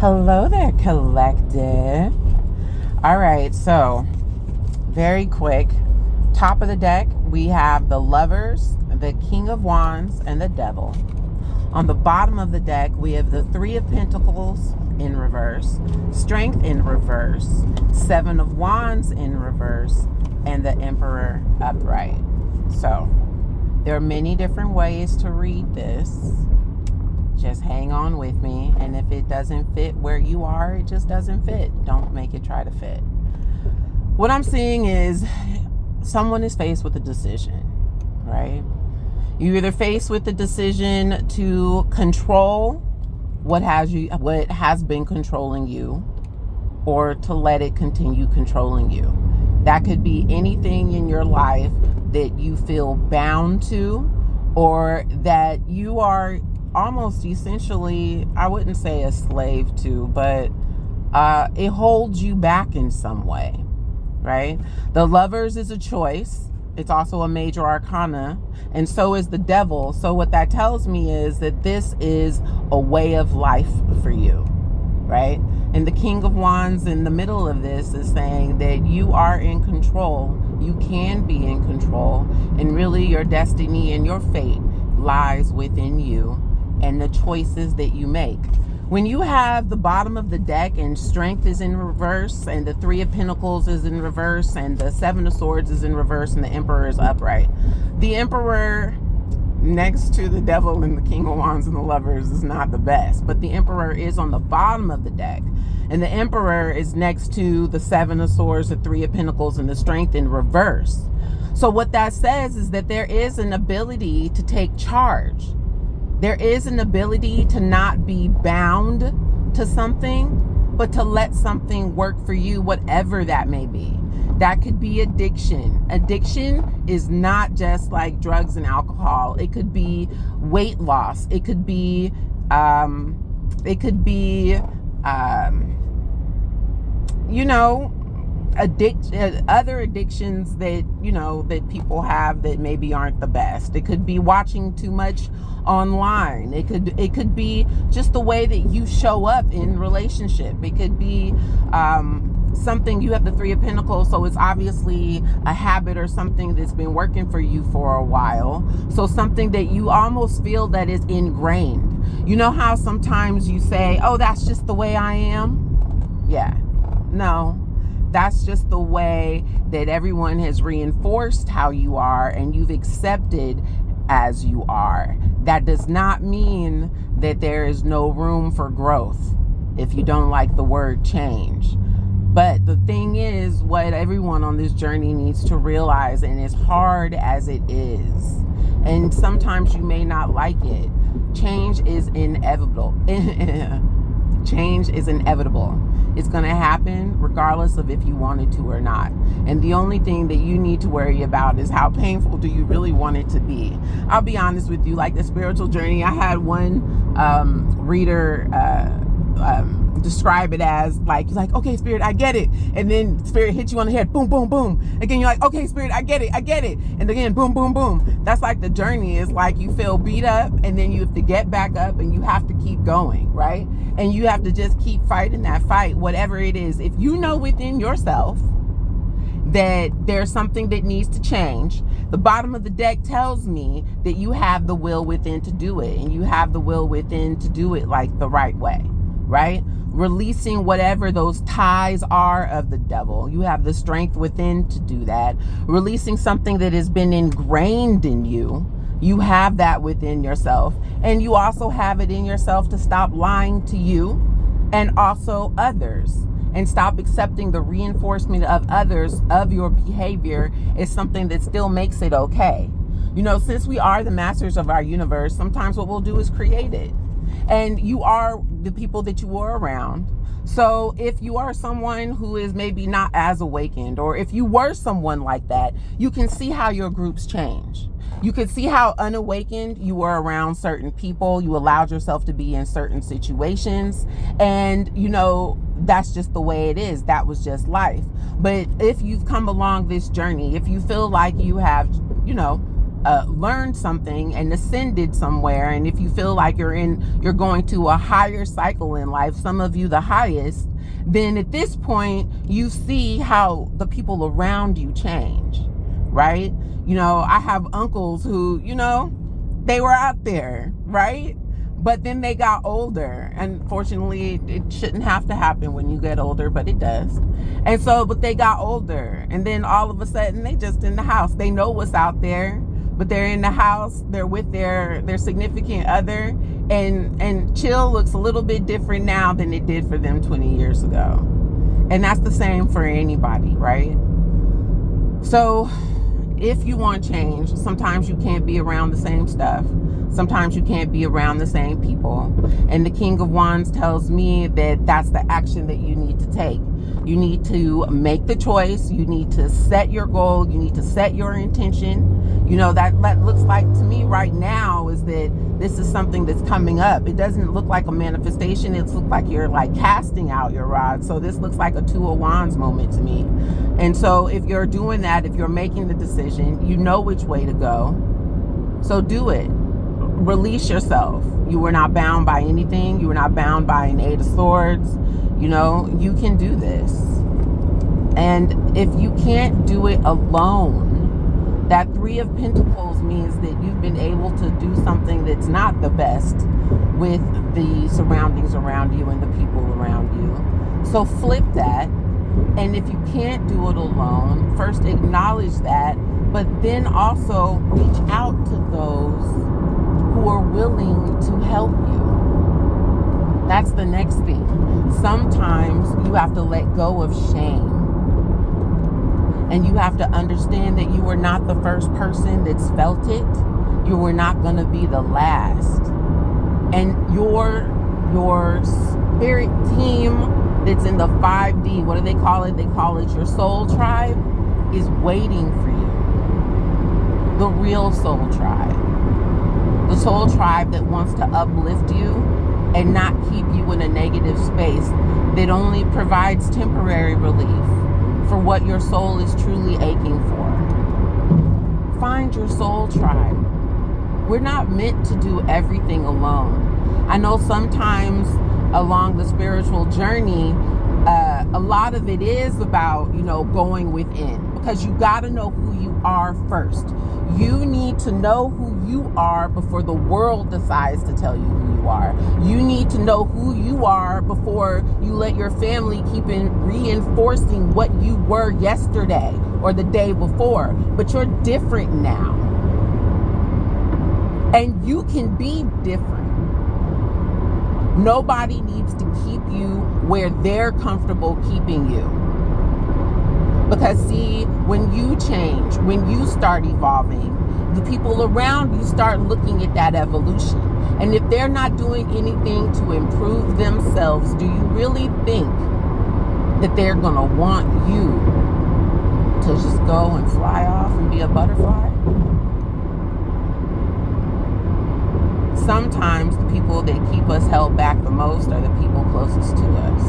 Hello there, collective. All right, so very quick. Top of the deck, we have the Lovers, the King of Wands, and the Devil. On the bottom of the deck, we have the Three of Pentacles in reverse, Strength in reverse, Seven of Wands in reverse, and the Emperor upright. So there are many different ways to read this. Just hang on with me, and if it doesn't fit where you are, it just doesn't fit. Don't make it try to fit. What I'm seeing is someone is faced with a decision, right? You're either faced with the decision to control what has been controlling you, or to let it continue controlling you. That could be anything in your life that you feel bound to, or that you are almost essentially, I wouldn't say a slave to, but it holds you back in some way, right? The Lovers is a choice. It's also a major arcana, and so is the Devil. So what that tells me is that this is a way of life for you, right? And the King of Wands in the middle of this is saying that you are in control. You can be in control, and really your destiny and your fate lies within you and the choices that you make. When you have the bottom of the deck and Strength is in reverse, and the Three of Pentacles is in reverse, and the Seven of Swords is in reverse, and the Emperor is upright. The Emperor next to the Devil and the King of Wands and the Lovers is not the best, but the Emperor is on the bottom of the deck. And the Emperor is next to the Seven of Swords, the Three of Pentacles, and the Strength in reverse. So what that says is that there is an ability to take charge. There is an ability to not be bound to something, but to let something work for you, whatever that may be. That could be addiction. Addiction is not just like drugs and alcohol. It could be weight loss. It could be, other addictions that, that people have that maybe aren't the best. It could be watching too much online. It could be just the way that you show up in relationship. It could be something. You have the Three of Pentacles, so it's obviously a habit or something that's been working for you for a while. So something that you almost feel that is ingrained. You know how sometimes you say, oh, that's just the way I am? Yeah. No. That's just the way that everyone has reinforced how you are, and you've accepted as you are. That does not mean that there is no room for growth if you don't like the word change. But the thing is, what everyone on this journey needs to realize, and as hard as it is, and sometimes you may not like it, change is inevitable. Change is inevitable. It's going to happen regardless of if you wanted to or not. And the only thing that you need to worry about is how painful do you really want it to be. I'll be honest with you, like the spiritual journey, I had one reader describe it as like, okay, Spirit, I get it. And then Spirit hits you on the head, boom, boom, boom. Again, you're like, okay, Spirit, I get it. And again, boom, boom, boom. That's like the journey is like you feel beat up, and then you have to get back up, and you have to keep going, right? And you have to just keep fighting that fight, whatever it is. If you know within yourself that there's something that needs to change, the bottom of the deck tells me that you have the will within to do it, and you have the will within to do it like the right way, right? Releasing whatever those ties are of the Devil. You have the strength within to do that. Releasing something that has been ingrained in you. You have that within yourself. And you also have it in yourself to stop lying to you and also others. And stop accepting the reinforcement of others of your behavior as something that still makes it okay. Since we are the masters of our universe, sometimes what we'll do is create it. And you are the people that you are around. So if you are someone who is maybe not as awakened, or if you were someone like that, you can see how your groups change. You can see how unawakened you were around certain people. You allowed yourself to be in certain situations. And, that's just the way it is. That was just life. But if you've come along this journey, if you feel like you have, learned something and ascended somewhere, and if you feel like you're going to a higher cycle in life, some of you the highest, then at this point you see how the people around you change, right? I have uncles who, they were out there, right? But then they got older. Unfortunately, it shouldn't have to happen when you get older, but it does. And so, but they got older. And then all of a sudden, they just in the house. They know what's out there, but they're in the house. They're with their significant other. And chill looks a little bit different now than it did for them 20 years ago. And that's the same for anybody, right? So if you want change, sometimes you can't be around the same stuff. Sometimes you can't be around the same people. And the King of Wands tells me that that's the action that you need to take. You need to make the choice. You need to set your goal. You need to set your intention. That looks like to me right now is that this is something that's coming up. It doesn't look like a manifestation. It looks like you're like casting out your rod. So this looks like a Two of Wands moment to me. And so if you're doing that, if you're making the decision, you know which way to go. So do it. Release yourself. You were not bound by anything. You were not bound by an Eight of Swords. You can do this. And if you can't do it alone, that Three of Pentacles means that you've been able to do something that's not the best with the surroundings around you and the people around you. So flip that. And if you can't do it alone, first acknowledge that, but then also reach out to those who are willing to help you. That's the next thing. Sometimes you have to let go of shame. And you have to understand that you were not the first person that's felt it. You were not going to be the last. And your spirit team that's in the 5D, what do they call it? They call it your soul tribe, is waiting for you. The real soul tribe. The soul tribe that wants to uplift you and not keep you in a negative space that only provides temporary relief for what your soul is truly aching for. Find your soul tribe. We're not meant to do everything alone. I know sometimes along the spiritual journey, a lot of it is about, going within, because you got to know who you are first. You need to know who you are before the world decides to tell you who you are. You need to know who you are before you let your family keep reinforcing what you were yesterday or the day before. But you're different now. And you can be different. Nobody needs to keep you where they're comfortable keeping you. Because see, when you change, when you start evolving, the people around you start looking at that evolution. And if they're not doing anything to improve themselves, do you really think that they're going to want you to just go and fly off and be a butterfly? Sometimes the people that keep us held back the most are the people closest to us.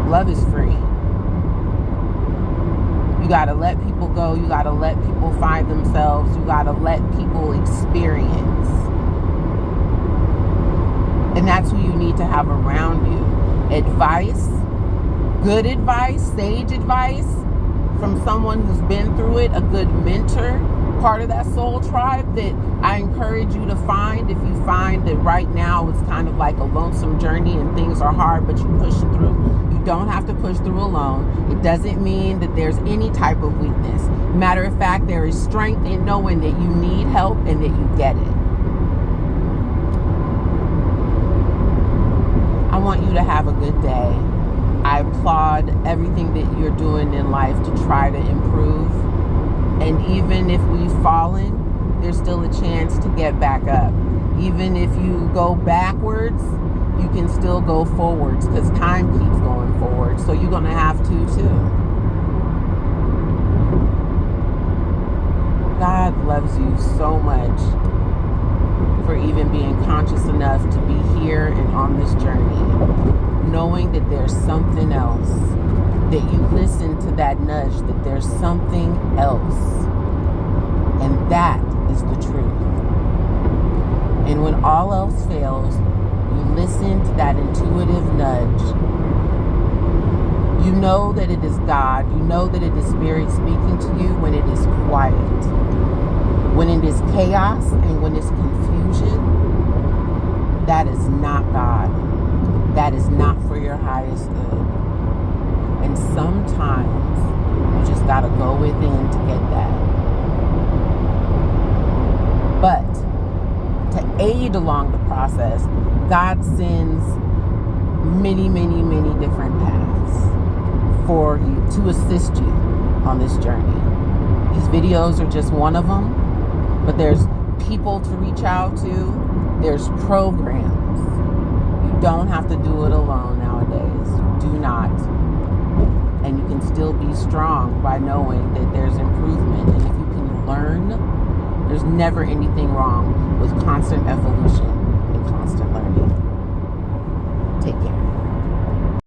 Love is free. You gotta let people go. You gotta let people find themselves. You gotta let people experience. And that's who you need to have around you. Advice, good advice, sage advice from someone who's been through it, a good mentor, part of that soul tribe that I encourage you to find. If you find that right now it's kind of like a lonesome journey and things are hard, but you push through. You don't have to push through alone. It doesn't mean that there's any type of weakness. Matter of fact, there is strength in knowing that you need help and that you get it. I want you to have a good day. I applaud everything that you're doing in life to try to improve. And even if we've fallen, there's still a chance to get back up. Even if you go backwards, you can still go forwards because time keeps going forward. So you're going to have to too. God loves you so much for even being conscious enough to be here and on this journey, knowing that there's something else. that you listen to that nudge, that there's something else. And that is the truth. And when all else fails, you listen to that intuitive nudge. You know that it is God. You know that it is Spirit speaking to you when it is quiet. When it is chaos and when it's confusion, that is not God. That is not for your highest good. And sometimes you just got to go within to get that. But to aid along the process, God sends many, many, many different paths for you to assist you on this journey. These videos are just one of them, but there's people to reach out to. There's programs. You don't have to do it alone nowadays. Do not. And you can still be strong by knowing that there's improvement. And if you can learn, there's never anything wrong with constant evolution and constant learning. Take care.